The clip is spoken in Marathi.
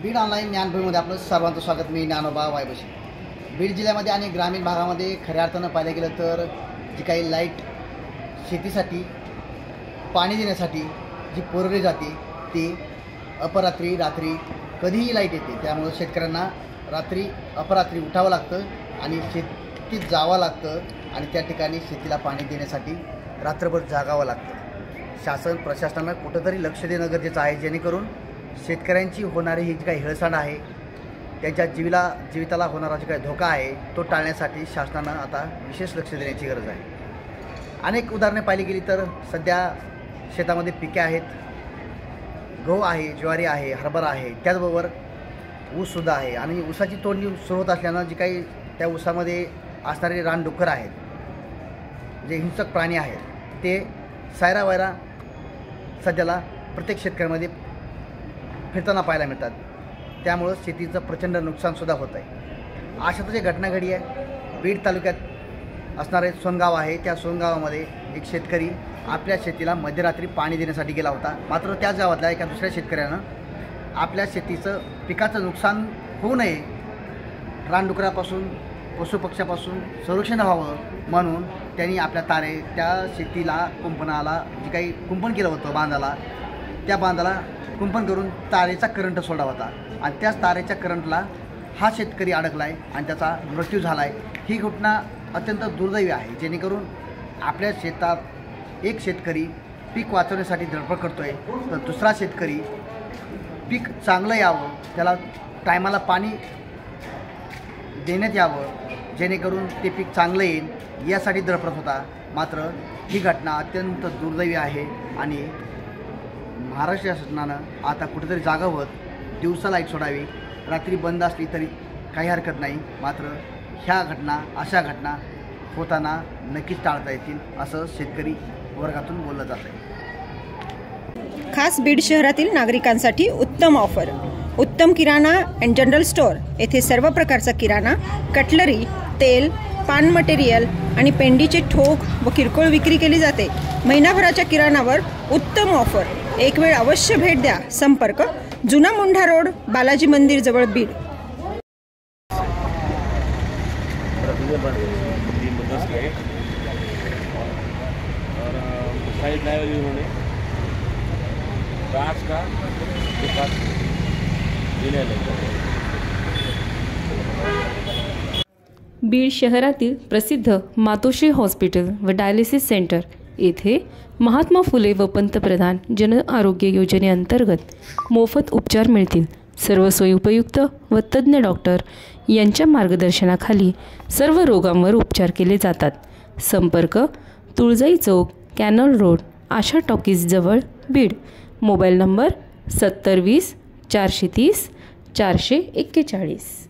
बीड ऑनलाईन ज्ञानभूमीमध्ये आपलं सर्वांचं स्वागत. मी ज्ञानोबा वायबशी. बीड जिल्ह्यामध्ये आणि ग्रामीण भागामध्ये खऱ्या अर्थानं पाहिलं गेलं तर जी काही लाईट शेतीसाठी पाणी देण्यासाठी जी पुरवली जाते ती अपरात्री रात्री कधीही लाईट येते. त्यामुळे शेतकऱ्यांना रात्री अपरात्री उठावं लागतं आणि शेतीत जावं लागतं आणि त्या ठिकाणी शेतीला पाणी देण्यासाठी रात्रभर जागावं लागतं. शासन प्रशासनानं कुठंतरी लक्ष देणं गरजेचं आहे, जेणेकरून शेतकऱ्यांची होणारी ही जी काही हेळसांड आहे, त्यांच्या जीविताला होणारा जो काही धोका आहे तो टाळण्यासाठी शासनानं आता विशेष लक्ष देण्याची गरज आहे. अनेक उदाहरणे पाहिली गेली तर सध्या शेतामध्ये पिके आहेत, गहू आहे, ज्वारी आहे, हरभरा आहे, त्याचबरोबर ऊससुद्धा आहे आणि ऊसाची तोडणी सुरू होत असल्यानं जी काही त्या ऊसामध्ये असणारे रानडुक्कर आहेत, जे हिंसक प्राणी आहेत, ते सायरावायरा सध्याला प्रत्येक शेतकऱ्यामध्ये फिरताना पाहायला मिळतात. त्यामुळं शेतीचं प्रचंड नुकसानसुद्धा होत आहे. अशातच एक घटना घडली आहे. बीड तालुक्यात असणारे सोनगाव आहे, त्या सोनगावामध्ये एक शेतकरी आपल्या शेतीला मध्यरात्री पाणी देण्यासाठी गेला होता. मात्र त्याच गावातल्या एका दुसऱ्या शेतकऱ्यानं आपल्या शेतीचं पिकाचं नुकसान होऊ नये, रानडुकरापासून पशुपक्ष्यापासून संरक्षण व्हावं म्हणून त्यांनी आपल्या त्या शेतीला कुंपणाला जी काही कुंपण केलं होतं बांधाला, त्या बांधाला कुंपण करून तारेचा करंट सोडला होता आणि त्याच तारेच्या करंटला हा शेतकरी अडकला आहे आणि त्याचा मृत्यू झाला आहे. ही घटना अत्यंत दुर्दैवी आहे, जेणेकरून आपल्या शेतात एक शेतकरी पीक वाचवण्यासाठी धडपड करतो आहे, तर दुसरा शेतकरी पीक चांगलं यावं, त्याला टायमाला पाणी देण्यात यावं, जेणेकरून ते पीक चांगलं येईल यासाठी धडपडत होता. मात्र ही घटना अत्यंत दुर्दैवी आहे आणि महाराष्ट्र शासनानं आता कुठेतरी जागावत दिवसा लाईट सोडावी, रात्री बंद असली तरी काही हरकत नाही. मात्र अशा घटना होताना नक्कीच टाळता येतील असं शेतकरी वर्गातून बोललं जात आहे. खास बीड शहरातील नागरिकांसाठी उत्तम ऑफर. उत्तम किराणा अँड जनरल स्टोअर येथे सर्व प्रकारचा किराणा, कटलरी, तेल, पान मटेरियल आणि पेंडीचे ठोक व किरकोळ विक्री केली जाते. महिनाभराच्या किराणावर उत्तम ऑफर. एक वेळ अवश्य भेट द्या. संपर्क जुना मुंढा रोड, बालाजी मंदिर जवळ, बीड. बीड शहरातील प्रसिद्ध मातोश्री हॉस्पिटल व डायलिसिस सेंटर येथे महात्मा फुले व पंतप्रधान जन आरोग्य योजनेअंतर्गत मोफत उपचार मिळतील. सर्व सोयीउपयुक्त व तज्ज्ञ डॉक्टर यांच्या मार्गदर्शनाखाली सर्व रोगांवर उपचार केले जातात. संपर्क तुळजाई चौक, कॅनल रोड, आशा टॉकीज जवळ, बीड. Mobile number 7020 430 441.